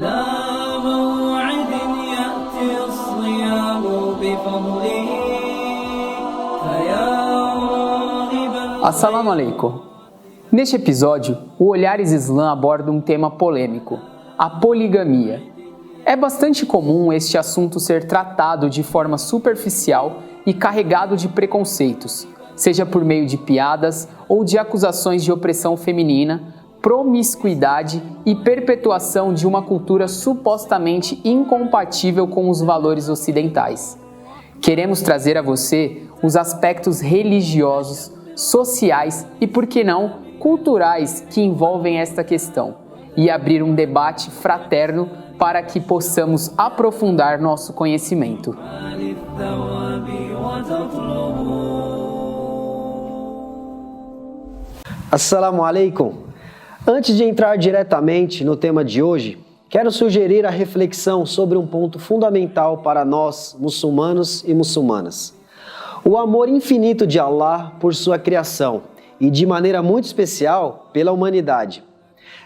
على موعد يأتي الصيام بفضله فيا راغبا. Assalamu alaikum. Neste episódio, o Olhares Islã aborda um tema polêmico, a poligamia. É bastante comum este assunto ser tratado de forma superficial e carregado de preconceitos, seja por meio de piadas ou de acusações de opressão feminina, promiscuidade e perpetuação de uma cultura supostamente incompatível com os valores ocidentais. Queremos trazer a você os aspectos religiosos, sociais e, por que não, culturais que envolvem esta questão e abrir um debate fraterno para que possamos aprofundar nosso conhecimento. Assalamu alaikum. Antes de entrar diretamente no tema de hoje, quero sugerir a reflexão sobre um ponto fundamental para nós, muçulmanos e muçulmanas. O amor infinito de Allah por sua criação e, de maneira muito especial, pela humanidade.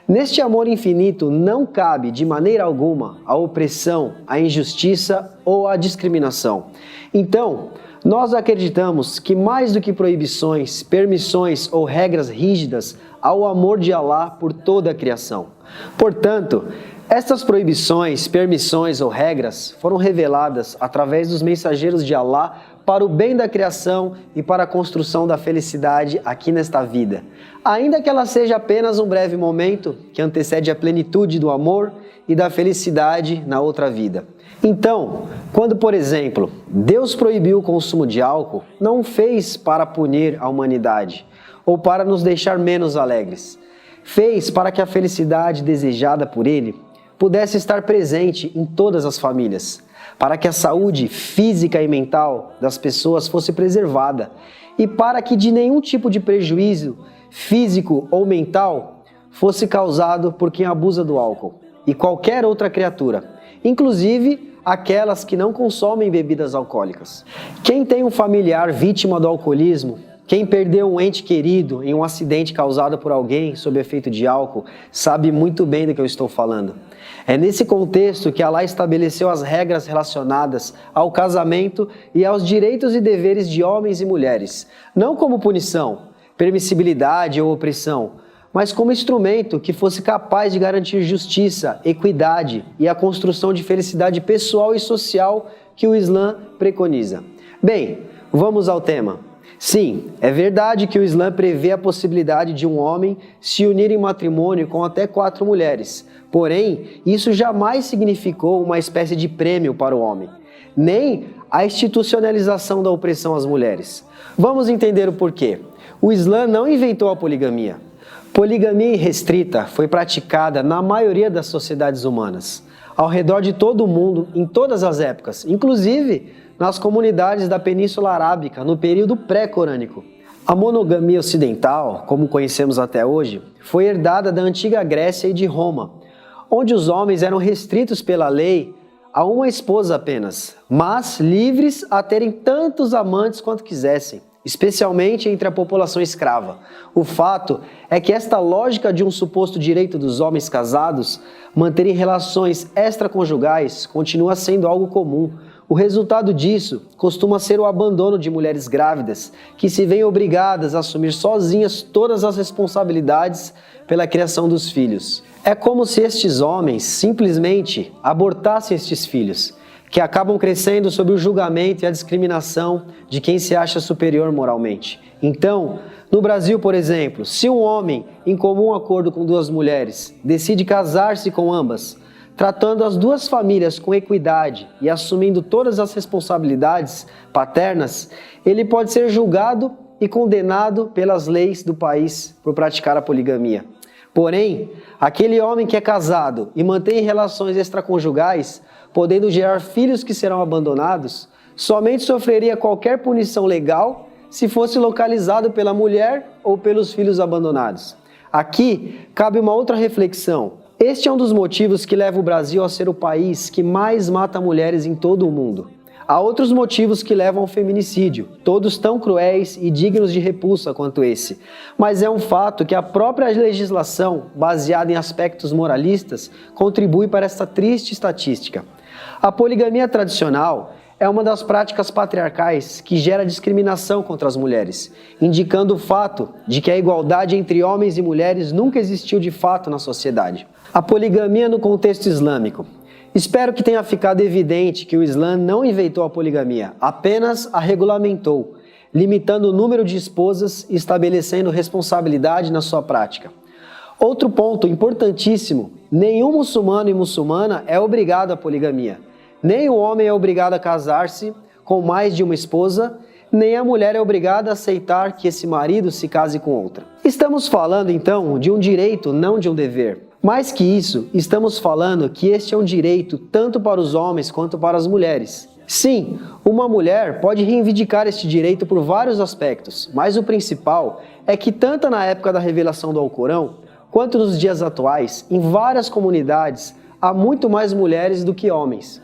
Neste amor infinito não cabe, de maneira alguma, a opressão, a injustiça ou a discriminação. Então, nós acreditamos que mais do que proibições, permissões ou regras rígidas, há o amor de Allah por toda a criação. Portanto, estas proibições, permissões ou regras foram reveladas através dos mensageiros de Allah para o bem da criação e para a construção da felicidade aqui nesta vida. Ainda que ela seja apenas um breve momento que antecede a plenitude do amor e da felicidade na outra vida. Então, quando, por exemplo, Deus proibiu o consumo de álcool, não o fez para punir a humanidade ou para nos deixar menos alegres. Fez para que a felicidade desejada por Ele pudesse estar presente em todas as famílias, para que a saúde física e mental das pessoas fosse preservada e para que de nenhum tipo de prejuízo físico ou mental fosse causado por quem abusa do álcool e qualquer outra criatura, inclusive aquelas que não consomem bebidas alcoólicas. Quem tem um familiar vítima do alcoolismo, quem perdeu um ente querido em um acidente causado por alguém sob efeito de álcool, sabe muito bem do que eu estou falando. É nesse contexto que Allah estabeleceu as regras relacionadas ao casamento e aos direitos e deveres de homens e mulheres, não como punição, permissibilidade ou opressão, mas como instrumento que fosse capaz de garantir justiça, equidade e a construção de felicidade pessoal e social que o Islã preconiza. Bem, vamos ao tema. Sim, é verdade que o Islã prevê a possibilidade de um homem se unir em matrimônio com até 4 mulheres. Porém, isso jamais significou uma espécie de prêmio para o homem, nem a institucionalização da opressão às mulheres. Vamos entender o porquê. O Islã não inventou a poligamia. Poligamia irrestrita foi praticada na maioria das sociedades humanas, ao redor de todo o mundo, em todas as épocas, inclusive nas comunidades da Península Arábica, no período pré-corânico. A monogamia ocidental, como conhecemos até hoje, foi herdada da antiga Grécia e de Roma, onde os homens eram restritos pela lei a uma esposa apenas, mas livres a terem tantos amantes quanto quisessem, especialmente entre a população escrava. O fato é que esta lógica de um suposto direito dos homens casados manterem relações extraconjugais continua sendo algo comum. O resultado disso costuma ser o abandono de mulheres grávidas, que se veem obrigadas a assumir sozinhas todas as responsabilidades pela criação dos filhos. É como se estes homens simplesmente abortassem estes filhos, que acabam crescendo sob o julgamento e a discriminação de quem se acha superior moralmente. Então, no Brasil, por exemplo, se um homem, em comum acordo com 2 mulheres, decide casar-se com ambas, tratando as 2 famílias com equidade e assumindo todas as responsabilidades paternas, ele pode ser julgado e condenado pelas leis do país por praticar a poligamia. Porém, aquele homem que é casado e mantém relações extraconjugais, podendo gerar filhos que serão abandonados, somente sofreria qualquer punição legal se fosse localizado pela mulher ou pelos filhos abandonados. Aqui cabe uma outra reflexão. Este é um dos motivos que leva o Brasil a ser o país que mais mata mulheres em todo o mundo. Há outros motivos que levam ao feminicídio, todos tão cruéis e dignos de repulsa quanto esse. Mas é um fato que a própria legislação, baseada em aspectos moralistas, contribui para esta triste estatística. A poligamia tradicional é uma das práticas patriarcais que gera discriminação contra as mulheres, indicando o fato de que a igualdade entre homens e mulheres nunca existiu de fato na sociedade. A poligamia no contexto islâmico. Espero que tenha ficado evidente que o Islã não inventou a poligamia, apenas a regulamentou, limitando o número de esposas e estabelecendo responsabilidade na sua prática. Outro ponto importantíssimo: nenhum muçulmano e muçulmana é obrigado à poligamia. Nem o homem é obrigado a casar-se com mais de uma esposa, nem a mulher é obrigada a aceitar que esse marido se case com outra. Estamos falando então de um direito, não de um dever. Mais que isso, estamos falando que este é um direito tanto para os homens quanto para as mulheres. Sim, uma mulher pode reivindicar este direito por vários aspectos, mas o principal é que tanto na época da revelação do Alcorão, quanto nos dias atuais, em várias comunidades, há muito mais mulheres do que homens.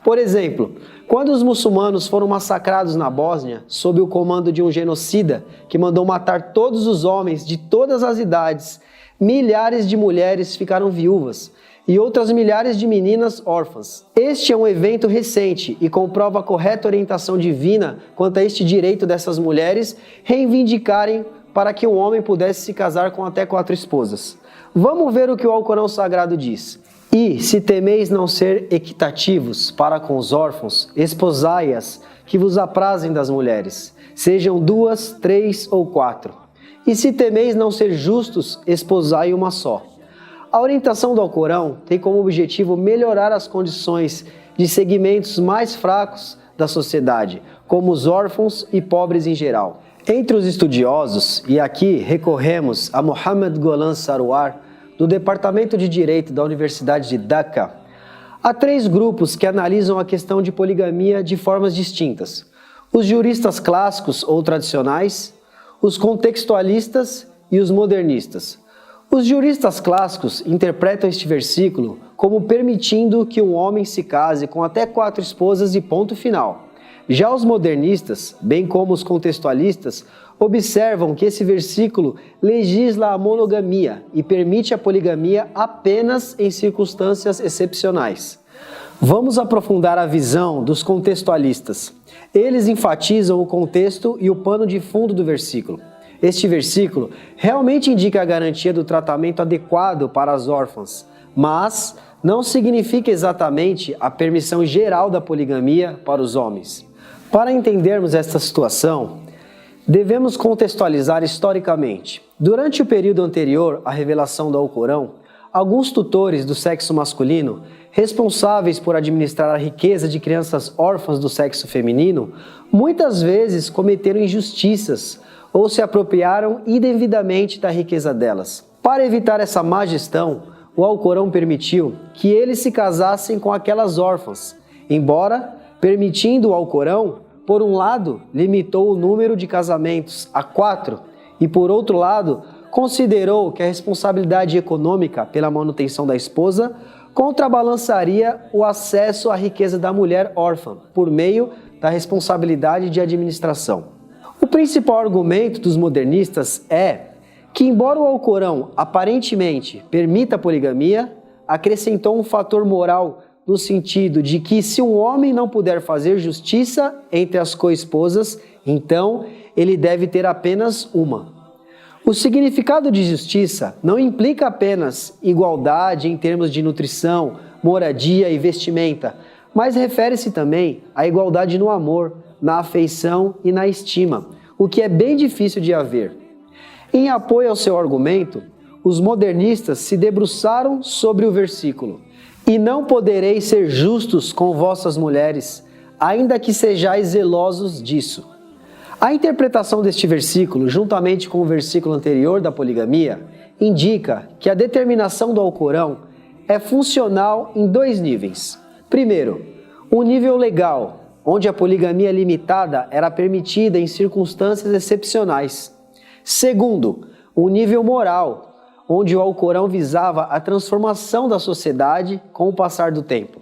Por exemplo, quando os muçulmanos foram massacrados na Bósnia, sob o comando de um genocida que mandou matar todos os homens de todas as idades, milhares de mulheres ficaram viúvas e outras milhares de meninas órfãs. Este é um evento recente e comprova a correta orientação divina quanto a este direito dessas mulheres reivindicarem para que um homem pudesse se casar com até 4 esposas. Vamos ver o que o Alcorão Sagrado diz. E, se temeis não ser equitativos para com os órfãos, esposai-as que vos aprazem das mulheres, sejam 2, 3 ou 4. E se temeis não ser justos, esposai uma só. A orientação do Alcorão tem como objetivo melhorar as condições de segmentos mais fracos da sociedade, como os órfãos e pobres em geral. Entre os estudiosos, e aqui recorremos a Muhammad Golan Sarwar, do Departamento de Direito da Universidade de Dhaka, há 3 grupos que analisam a questão de poligamia de formas distintas: os juristas clássicos ou tradicionais, os contextualistas e os modernistas. Os juristas clássicos interpretam este versículo como permitindo que um homem se case com até 4 esposas e ponto final. Já os modernistas, bem como os contextualistas, observam que esse versículo legisla a monogamia e permite a poligamia apenas em circunstâncias excepcionais. Vamos aprofundar a visão dos contextualistas. Eles enfatizam o contexto e o pano de fundo do versículo. Este versículo realmente indica a garantia do tratamento adequado para as órfãs, mas não significa exatamente a permissão geral da poligamia para os homens. Para entendermos esta situação, devemos contextualizar historicamente. Durante o período anterior à revelação do Alcorão, alguns tutores do sexo masculino, responsáveis por administrar a riqueza de crianças órfãs do sexo feminino, muitas vezes cometeram injustiças ou se apropriaram indevidamente da riqueza delas. Para evitar essa má gestão, o Alcorão permitiu que eles se casassem com aquelas órfãs, embora, permitindo o Alcorão, por um lado, limitou o número de casamentos a 4 e, por outro lado, considerou que a responsabilidade econômica pela manutenção da esposa contrabalançaria o acesso à riqueza da mulher órfã por meio da responsabilidade de administração. O principal argumento dos modernistas é que, embora o Alcorão aparentemente permita a poligamia, acrescentou um fator moral no sentido de que, se um homem não puder fazer justiça entre as coesposas, então ele deve ter apenas uma. O significado de justiça não implica apenas igualdade em termos de nutrição, moradia e vestimenta, mas refere-se também à igualdade no amor, na afeição e na estima, o que é bem difícil de haver. Em apoio ao seu argumento, os modernistas se debruçaram sobre o versículo: "E não podereis ser justos com vossas mulheres, ainda que sejais zelosos disso." A interpretação deste versículo, juntamente com o versículo anterior da poligamia, indica que a determinação do Alcorão é funcional em 2 níveis. Primeiro, um nível legal, onde a poligamia limitada era permitida em circunstâncias excepcionais. Segundo, um nível moral, onde o Alcorão visava a transformação da sociedade com o passar do tempo.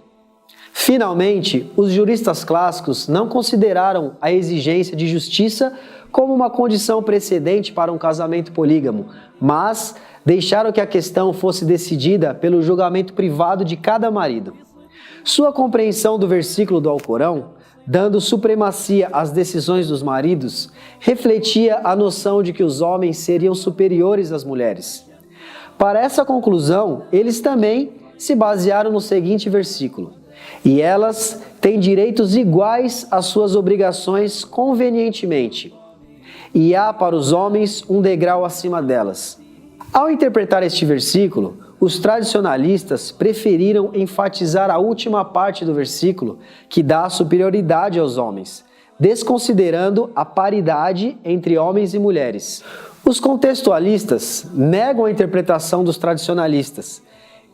Finalmente, os juristas clássicos não consideraram a exigência de justiça como uma condição precedente para um casamento polígamo, mas deixaram que a questão fosse decidida pelo julgamento privado de cada marido. Sua compreensão do versículo do Alcorão, dando supremacia às decisões dos maridos, refletia a noção de que os homens seriam superiores às mulheres. Para essa conclusão, eles também se basearam no seguinte versículo: e elas têm direitos iguais às suas obrigações convenientemente, e há para os homens um degrau acima delas. Ao interpretar este versículo, os tradicionalistas preferiram enfatizar a última parte do versículo, que dá superioridade aos homens, desconsiderando a paridade entre homens e mulheres. Os contextualistas negam a interpretação dos tradicionalistas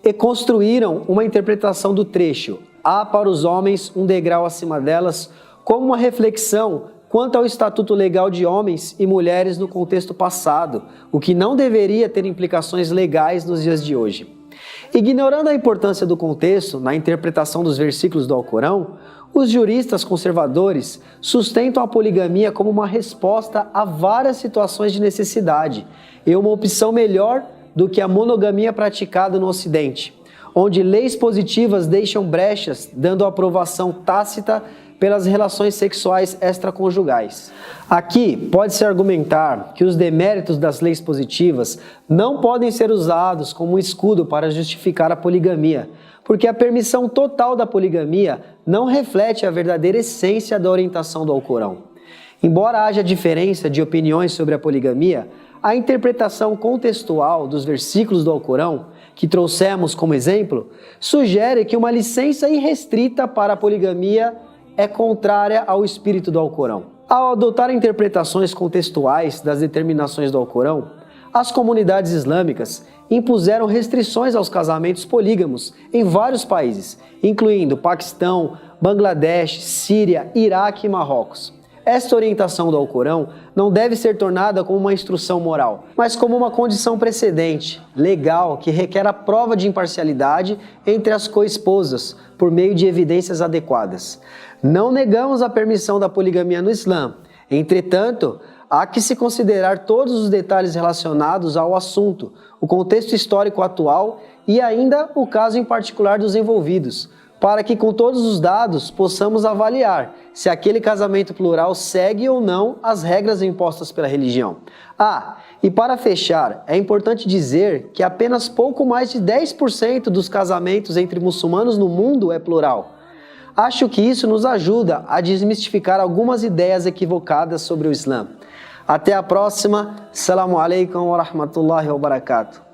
e construíram uma interpretação do trecho "há para os homens um degrau acima delas" como uma reflexão quanto ao estatuto legal de homens e mulheres no contexto passado, o que não deveria ter implicações legais nos dias de hoje. Ignorando a importância do contexto na interpretação dos versículos do Alcorão, os juristas conservadores sustentam a poligamia como uma resposta a várias situações de necessidade e uma opção melhor do que a monogamia praticada no Ocidente, onde leis positivas deixam brechas, dando aprovação tácita pelas relações sexuais extraconjugais. Aqui pode-se argumentar que os deméritos das leis positivas não podem ser usados como um escudo para justificar a poligamia, porque a permissão total da poligamia não reflete a verdadeira essência da orientação do Alcorão. Embora haja diferença de opiniões sobre a poligamia, a interpretação contextual dos versículos do Alcorão, que trouxemos como exemplo, sugere que uma licença irrestrita para a poligamia é contrária ao espírito do Alcorão. Ao adotar interpretações contextuais das determinações do Alcorão, as comunidades islâmicas impuseram restrições aos casamentos polígamos em vários países, incluindo Paquistão, Bangladesh, Síria, Iraque e Marrocos. Esta orientação do Alcorão não deve ser tornada como uma instrução moral, mas como uma condição precedente, legal, que requer a prova de imparcialidade entre as coesposas por meio de evidências adequadas. Não negamos a permissão da poligamia no Islã, entretanto, há que se considerar todos os detalhes relacionados ao assunto, o contexto histórico atual e ainda o caso em particular dos envolvidos, para que com todos os dados possamos avaliar se aquele casamento plural segue ou não as regras impostas pela religião. E para fechar, é importante dizer que apenas pouco mais de 10% dos casamentos entre muçulmanos no mundo é plural. Acho que isso nos ajuda a desmistificar algumas ideias equivocadas sobre o Islã. Até a próxima. Assalamu alaikum wa rahmatullahi wa barakatuh.